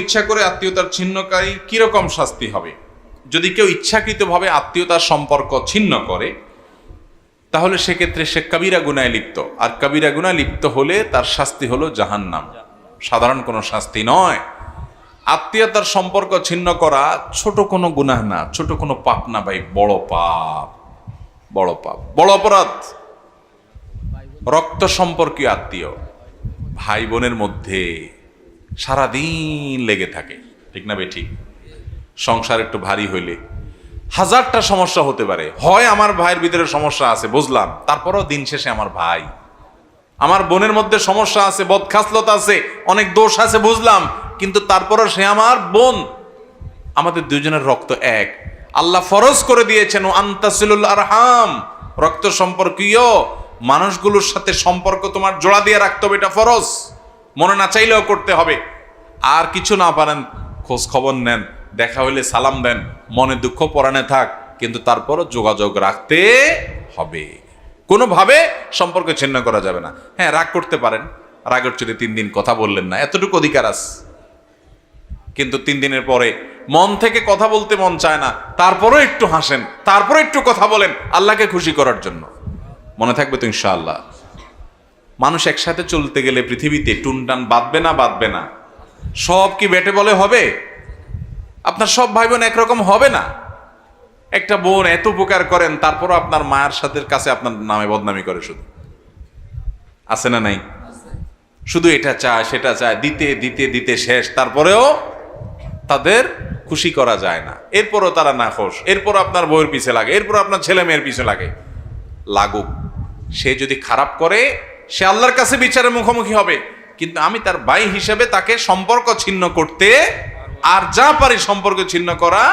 ইচ্ছা করে আত্মীয়তার ছিন্নকারী কিরকম শাস্তি হবে? যদি কেউ ইচ্ছাকৃতভাবে আত্মীয়তার সম্পর্ক ছিন্ন করে তাহলে সেক্ষেত্রে সে কবিরা গুনায় লিপ্ত, আর কবিরা গুনায় লিপ্ত হলে তার শাস্তি হলো জাহান্নাম। সাধারণ কোনো শাস্তি নয়। আত্মীয়তার সম্পর্ক ছিন্ন করা ছোট কোনো গুনাহ না, ছোট কোনো পাপ না ভাই, বড় পাপ, বড় পাপ, বড় অপরাধ। রক্ত সম্পর্কীয় আত্মীয় ভাই বোনের মধ্যে সারাদিন লেগে থাকে, ঠিক না বেঠিক? সংসার একটু ভারী হইলে হাজারটা সমস্যা হতে পারে। হয় আমার ভাইয়ের ভিতরে সমস্যা আছে বুঝলাম, তারপরও দিন শেষে আমার ভাই। আমার বোনের মধ্যে সমস্যা আছে, বদখাসলত আছে, অনেক দোষ আছে বুঝলাম, কিন্তু তারপরও সে আমার বোন। আমাদের দুজনের রক্ত এক। আল্লাহ ফরজ করে দিয়েছেন আনতাসিলুল আরহাম, রক্ত সম্পর্কীয় মানুষগুলোর সাথে সম্পর্ক তোমার জোড়া দিয়ে রাখতে হবে, এটা ফরজ। মনে না চাইলেও করতে হবে। আর কিছু না পারেন খোঁজ খবর নেন, দেখা হইলে সালাম দেন, মনে দুঃখ পরাণে থাক, কিন্তু তারপরও যোগাযোগ রাখতে হবে। কোনোভাবে সম্পর্ক ছিন্ন করা যাবে না। হ্যাঁ, রাগ করতে পারেন, রাগের চলে 3 দিন কথা বললেন না, এতটুকু অধিকার আছে। কিন্তু 3 দিনের পরে মন থেকে কথা বলতে মন চায় না, তারপরও একটু হাসেন, তারপরে একটু কথা বলেন আল্লাহকে খুশি করার জন্য। মনে থাকবে তো ইনশাআল্লাহ। মানুষ একসাথে চলতে গেলে পৃথিবীতে টুনটান বাঁধবে না, বাঁধবে না। সব কি বেটে বলে হবে? আপনার সব ভাই বোন একরকম হবে না। একটা বোন এত উপকার করেন, তারপরও আপনার মায়ের সাথে কাছে আপনার নামে বদনামি করে, শুধু আছে না নাই? শুধু এটা চায় সেটা চায়, দিতে দিতে দিতে শেষ, তারপরেও তাদের খুশি করা যায় না। এরপরও তারা নাখোশ, এরপর আপনার বউয়ের পিছে লাগে, এরপর আপনার ছেলে মেয়ের পিছে লাগে। লাগুক, সে যদি খারাপ করে সে আল্লাহর কাছে বিচারের মুখোমুখি হবে, কিন্তু আমি তার ভাই হিসেবে তাকে সম্পর্ক ছিন্ন করতে আর যা পারি সম্পর্ক ছিন্ন করা।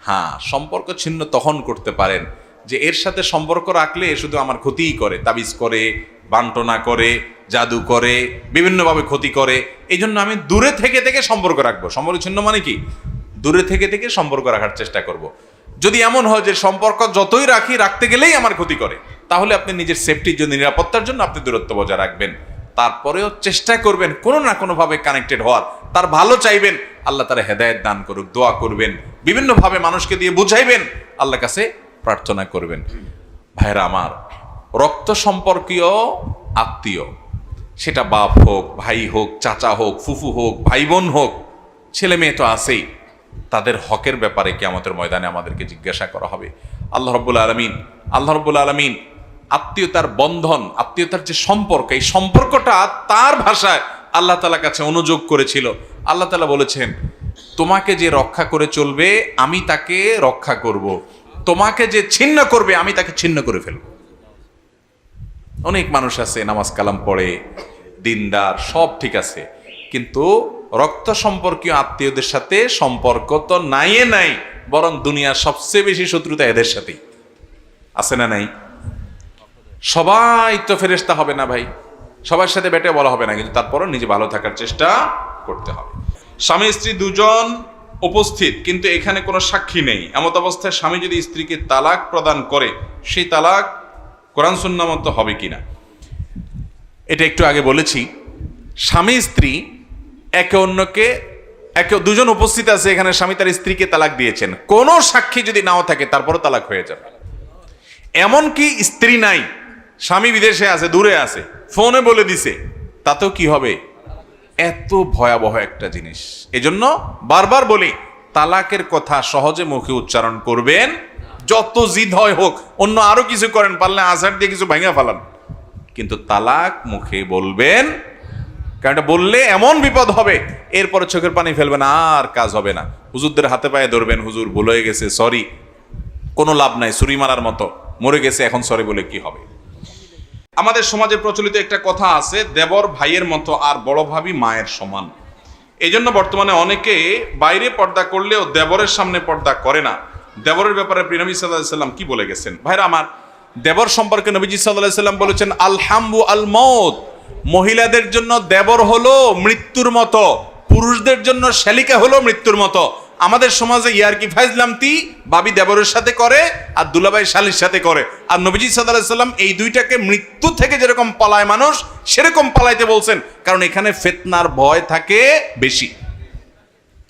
হ্যাঁ, সম্পর্ক ছিন্ন তখন করতে পারেন যে এর সাথে সম্পর্ক রাখলে শুধু আমার ক্ষতিই করে, তাবিজ করে, বান্টনা করে, জাদু করে, বিভিন্নভাবে ক্ষতি করে। এই জন্য আমি দূরে থেকে থেকে সম্পর্ক রাখবো। সম্পর্ক ছিন্ন মানে কি? দূরে থেকে থেকে সম্পর্ক রাখার চেষ্টা করব। যদি এমন হয় যে সম্পর্ক যতই রাখি, রাখতে গেলেই আমার ক্ষতি করে, তাহলে আপনি নিজের সেফটির জন্য, নিরাপত্তার জন্য আপনি দূরত্ব বজায় রাখবেন। তারপরেও চেষ্টা করবেন কোনো না কোনোভাবে কানেক্টেড হওয়ার, তার ভালো চাইবেন, আল্লাহ তার হেদায়েত দান করুক, দোয়া করবেন, বিভিন্নভাবে মানুষকে দিয়ে বুঝাইবেন, আল্লাহর কাছে প্রার্থনা করবেন। ভাইরা আমার, রক্ত সম্পর্কীয় আত্মীয়, সেটা বাপ হোক, ভাই হোক, চাচা হোক, ফুফু হোক, ভাই বোন হোক, ছেলে মেয়ে তো আছেই, তাদের হকের ব্যাপারে কিয়ামতের ময়দানে আমাদেরকে জিজ্ঞাসা করা হবে। আল্লাহ রাব্বুল আলামিন আত্মীয়তার বন্ধন, আত্মীয়তার যে সম্পর্ক, এই সম্পর্কটা তার ভাষায় আল্লাহ তাআলার কাছে অনুযোগ করেছিল। আল্লাহ তাআলা বলেছেন, তোমাকে যে রক্ষা করে চলবে আমি তাকে রক্ষা করব, তোমাকে যে ছিন্ন করবে আমি তাকে ছিন্ন করে ফেলব। অনেক মানুষ আছে নামাজ কালাম পড়ে, দিনদার, সব ঠিক আছে, কিন্তু রক্ত সম্পর্কীয় আত্মীয়দের সাথে সম্পর্ক তো নাই, বরং দুনিয়ার সবচেয়ে বেশি শত্রুতা এদের সাথেই। আছে না নাই? সবাই তো ফেরেশতা হবে না ভাই, সবার সাথে বেটে বলা হবে না, কিন্তু তারপরও নিজে ভালো থাকার চেষ্টা করতে হবে। স্বামী স্ত্রী দুজন উপস্থিত, কিন্তু এখানে কোনো সাক্ষী নেই, এমত অবস্থায় স্বামী যদি স্ত্রীকে তালাক প্রদান করে, সেই তালাক কোরআন সুন্নাহ মতো হবে কিনা? এটা একটু আগে বলেছি। স্বামী স্ত্রী দুজন উপস্থিত আছে, এখানে স্বামী তার স্ত্রীকে তালাক দিয়েছেন, কোনো সাক্ষী যদি নাও থাকে তারপরও তালাক হয়ে যাবে। এমনকি স্ত্রী নাই, স্বামী বিদেশে আছে, দূরে আছে, ফোনে বলে দিছে, তাতেও কি হবে? এত ভয়াবহ একটা জিনিস। এজন্য বারবার বলি, তালাকের কথা সহজে মুখে উচ্চারণ করবেন, যত জিদ হয় হোক, অন্য আরো কিছু করেন, পারলে আজহার দিয়ে কিছু ভাঙা ফেলান, কিন্তু তালাক মুখে বলবেন, কারণ এটা বললে এমন বিপদ হবে, এরপরে চোখের পানি ফেলবেন, আর কাজ হবে না। হুজুরদের হাতে পায়ে ধরবেন, হুজুর ভুল হয়ে গেছে, সরি। কোনো লাভ নাই, ছুরি মারার মতো, মরে গেছে, এখন সরি বলে কি হবে? আমাদের সমাজে প্রচলিত একটা কথা আছে, দেবর ভাইয়ের মতো আর বড় ভাবি মায়ের সমান। এই জন্য বর্তমানে অনেকে বাইরে পর্দা করলেও দেবরের সামনে পর্দা করে না। দেবরের ব্যাপারে প্রিয় নবী সাল্লাল্লাহু আলাইহি ওয়াসাল্লাম কি বলে গেছেন? ভাইরা আমার, দেবর সম্পর্কে নবীজি সাল্লাল্লাহু আলাইহি ওয়াসাল্লাম বলেছেন, আল হামবু আল মউত, মহিলাদের জন্য দেবর হলো মৃত্যুর মতো, পুরুষদের জন্য শালিকা হলো মৃত্যুর মতো। আমাদের সমাজে ইয়ারকি ফাইজলামতি ভাবি দেবরের সাথে করে আর দুলাভাই শালির সাথে করে, আর নবীজি সাল্লাল্লাহু আলাইহি ওয়াসাল্লাম এই দুইটাকে মৃত্যু থেকে যেরকম পালায় মানুষ, সেরকম পালাইতে বলছেন, কারণ এখানে ফিতনার ভয় থাকে বেশি।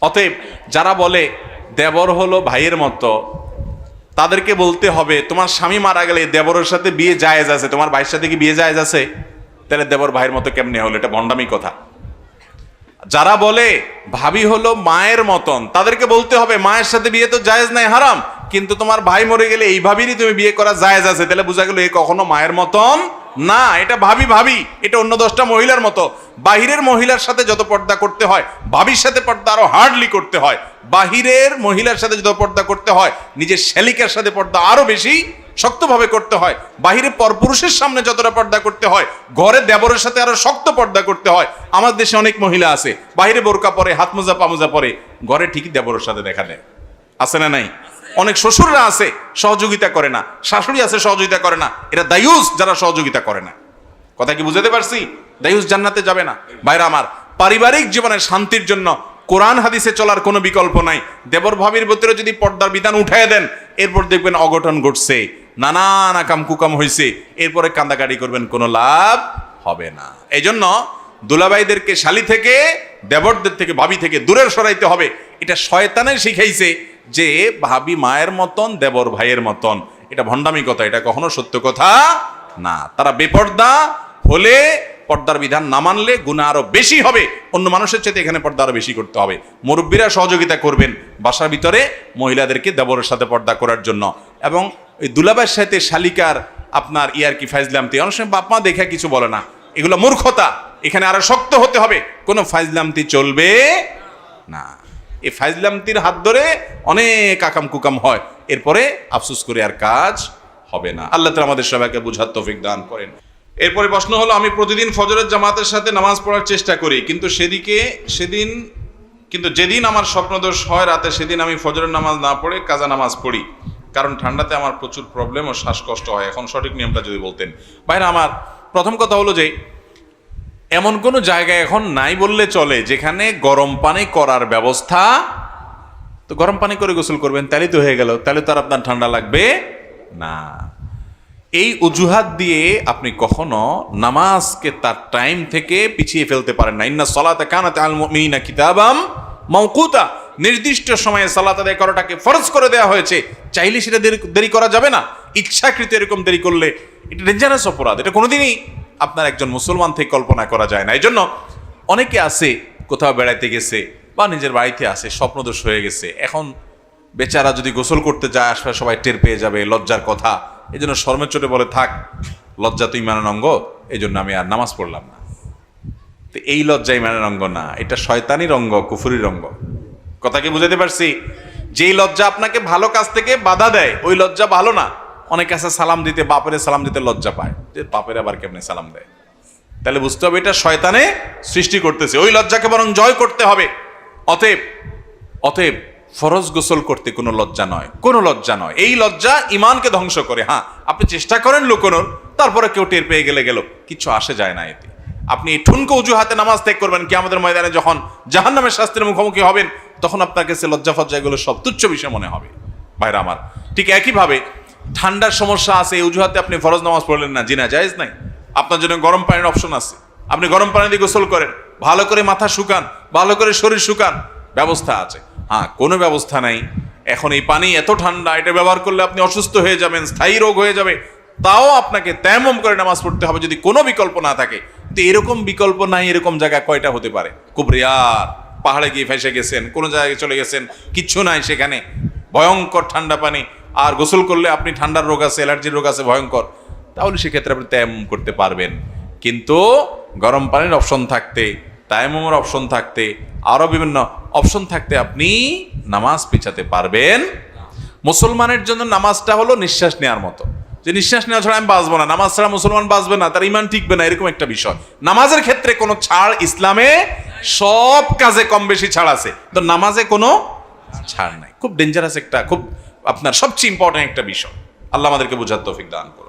অতএব যারা বলে দেবর হলো ভাইয়ের মতো, তাদেরকে বলতে হবে তোমার স্বামী মারা গেলে দেবরের সাথে বিয়ে জায়েজ আছে, তোমার ভাইয়ের সাথে কি বিয়ে জায়েজ আছে? তাহলে দেবর ভাইয়ের মতো কেমনে হলো? এটা ভণ্ডামি কথা। যারা বলে ভাবি হলো মায়ের মতন, তাদেরকে বলতে হবে মায়ের সাথে বিয়ে তো জায়েজ নাই, হারাম, কিন্তু তোমার ভাই মরে গেলে এই ভাবিরই তুমি বিয়ে করা জায়েজ আছে। তাহলে বোঝা গেল এ কখনো মায়ের মতন না, এটা ভাবি, এটা অন্য 10টা মহিলার মতো। বাহিরের মহিলার সাথে যত পর্দা করতে হয়, ভাবির সাথে পর্দা আরো হার্ডলি করতে হয়। বাহিরের মহিলার সাথে যত পর্দা করতে হয়, নিজের শ্যালিকার সাথে পর্দা আরো বেশি শক্তভাবে করতে হয়। বাহিরে পরপুরুষের সামনে যতটা পর্দা করতে হয়, ঘরে দেবরের সাথে আরো শক্ত পর্দা করতে হয়। আমাদের দেশে অনেক মহিলা আছে বাহিরে বোরকা পরে, হাত মোজা পামোজা পরে, ঘরে ঠিকই দেবরের সাথে দেখা দেয়, আছে না নাই? অনেক শ্বশুররা আছে সহযোগিতা করে না, শাশুড়ি আছে সহযোগিতা করে না। এরা দায়ুস যারা সহযোগিতা করে না। কথা কি বুঝাতে পারছি? দায়ুস জান্নাতে যাবে না। ভাইরা আমার, পারিবারিক জীবনের শান্তির জন্য কোরআন হাদিসে চলার কোনো বিকল্প নাই। দেবর ভাবির ভিতরে যদি পর্দার বিধান উঠায় দেন, এরপর দেখবেন অঘটন ঘটছে, নানান আকাম কুকাম হয়েছে, এরপরে কান্দাকাটি করবেন, কোনো লাভ হবে না। এই জন্য দুলাভাইদেরকে শালি থেকে, দেবরদের থেকে, ভাবি থেকে দূরে সরাইতে হবে। এটা শয়তানে শিখাইছে যে ভাবি মায়ের মতন, দেবর ভাইয়ের মতন। এটা ভণ্ডামি কথা, এটা কখনো সত্য কথা না। তারা বেপর্দা হলে, পর্দার বিধান না মানলে গুনাহ আরো বেশি হবে। অন্য মানুষের চাইতে এখানে পর্দা আরো বেশি করতে হবে। মুরব্বীরা সহযোগিতা করবেন বাসার ভিতরে মহিলাদেরকে দেবরের সাথে পর্দা করার জন্য। এবং ওই দুলাভাইয়ের সাথে শালিকার আপনার ইয়ারকি ফাইজলামতি, অনেক সময় বাপ মা দেখে কিছু বলে না, এগুলো মূর্খতা। এখানে আরো শক্ত হতে হবে, কোনো ফাইজলামতি চলবে না। এই ফাইজলামতির হাত ধরে অনেক আকাম কুকাম হয়, এরপরে আফসোস করে আর কাজ হবে না। আল্লাহ তাআলা আমাদের সবাইকে বুঝার তৌফিক দান করেন। এরপরে প্রশ্ন হলো, আমি প্রতিদিন ফজরের জামাতের সাথে নামাজ পড়ার চেষ্টা করি, কিন্তু যেদিন আমার স্বপ্নদোষ হয় রাতে, সেদিন আমি ফজরের নামাজ না পড়ে কাজা নামাজ পড়ি, কারণ ঠান্ডাতে আমার প্রচুর প্রবলেম ও শ্বাসকষ্ট হয়। এখন সঠিক নিয়মটা যদি বলতেন। ভাইরা আমার, প্রথম কথা হলো যে এমন কোনো জায়গায় এখন নাই বললে চলে যেখানে গরম পানি করার ব্যবস্থা। তো গরম পানি করে গোসল করবেন, তাহলে তো হয়ে গেল, তাহলে তো আর আপনার ঠান্ডা লাগবে না। এই অজুহাত দিয়ে আপনি কখনো নামাজকে তার টাইম থেকে পিছিয়ে ফেলতে পারেন না। ইন্না সালাতা কানাত আলাল মুমিনিনা কিতাবাম মাওকুতা, নির্দিষ্ট সময়ে সালাত আদায় করাটাকে ফরজ করে দেওয়া হয়েছে। চাইলে সেটা দেরি করা যাবে না। ইচ্ছাকৃত এরকম দেরি করলে এটা ডেঞ্জারাস অপরাধ। এটা কোনোদিনই আপনার একজন মুসলমান থেকে কল্পনা করা যায় না। এই জন্য অনেকে আছে কোথাও বেড়াইতে গেছে বা নিজের বাড়িতে আছে, স্বপ্নদোষ হয়ে গেছে, এখন বেচারা যদি গোসল করতে যায় আশপাশে সবাই টের পেয়ে যাবে, লজ্জার কথা। এই জন্য শর্মের চোটে বলে, থাক, লজ্জা তো ইমানের অঙ্গ, এই জন্য আমি আর নামাজ পড়লাম না। তো এই লজ্জা ইমানের অঙ্গ না, এটা শয়তানির অঙ্গ, কুফরির অঙ্গ। কথা কি বুঝাতে পারছি? যেই লজ্জা আপনাকে ভালো কাজ থেকে বাধা দেয়, ওই লজ্জা ভালো না। অনেক আছে সালাম দিতে, বাপের সালাম দিতে লজ্জা পায়, যে বাপের আবার কেমনে সালাম দেয়। তাহলে বুঝতে হবে এটা শয়তানে সৃষ্টি করতেছে, ওই লজ্জাকে বরং জয় করতে হবে। অতএব ফরজ গোসল করতে কোনো লজ্জা নয়, কোনো লজ্জা নয়। এই লজ্জা ইমানকে ধ্বংস করে। হ্যাঁ, আপনি চেষ্টা করেন লুকোনোর, তারপরে কেউ টের পেয়ে গেল, কিছু আসে যায় না এতে। আপনি এই ঠুনকো অজুহাতে নামাজ ত্যাগ করবেন, কিয়ামতের ময়দানে যখন জাহান্নামের শাস্তির মুখোমুখি হবেন, তখন আপনার কাছে লজ্জা ফজ্জা এগুলো সব তুচ্ছ বিষয় মনে হবে। ভাইরা আমার, ঠিক একইভাবে ঠান্ডার সমস্যা আছে, এই অজুহাতে আপনি ফরজ নামাজ পড়লেন না, জিনা জায়েজ নাই। আপনার জন্য গরম পানির অপশন আছে, আপনি গরম পানি দিয়ে গোসল করেন, ভালো করে মাথা শুকান, ভালো করে শরীর শুকান, ব্যবস্থা আছে। হ্যাঁ, কোনো ব্যবস্থা নাই, এখন এই পানি এত ঠান্ডা, এটা ব্যবহার করলে আপনি অসুস্থ হয়ে যাবেন, স্থায়ী রোগ হয়ে যাবে, তাও আপনাকে তায়াম্মুম করে নামাজ পড়তে হবে যদি কোনো বিকল্প না থাকে। তো এরকম বিকল্প নাই, এরকম জায়গা কয়টা হতে পারে? খুব রেয়ার। পাহাড়ে গিয়ে ফেসে গেছেন, কোনো জায়গায় চলে গেছেন, কিচ্ছু নাই সেখানে, ভয়ঙ্কর ঠান্ডা পানি, আর গোসল করলে আপনি ঠান্ডার রোগ আছে, অ্যালার্জির রোগ আছে ভয়ঙ্কর, তাহলে সেক্ষেত্রে আপনি তায়াম্মুম করতে পারবেন। কিন্তু গরম পানির অপশন থাকতে, তায়াম্মুমের অপশন থাকতে, আরো বিভিন্ন অপশন থাকতে আপনি নামাজ পিছাতে পারবেন। মুসলমানের জন্য নামাজটা হলো নিঃশ্বাস নেওয়ার মতো, যে নিঃশ্বাস নেওয়া ছাড়া আমি বাঁচবো না, নামাজ ছাড়া মুসলমান বাঁচবে না, তার ইমান টিকবে না, এরকম একটা বিষয়। নামাজের ক্ষেত্রে কোনো ছাড় ইসলামে, সব কাজে কম বেশি ছাড় আছে, তো নামাজে কোনো ছাড় নাই। খুব ডেঞ্জারাস একটা, খুব আপনার সবচেয়ে ইম্পর্টেন্ট একটা বিষয়। আল্লাহ আমাদেরকে বুঝার তৌফিক দান করুন।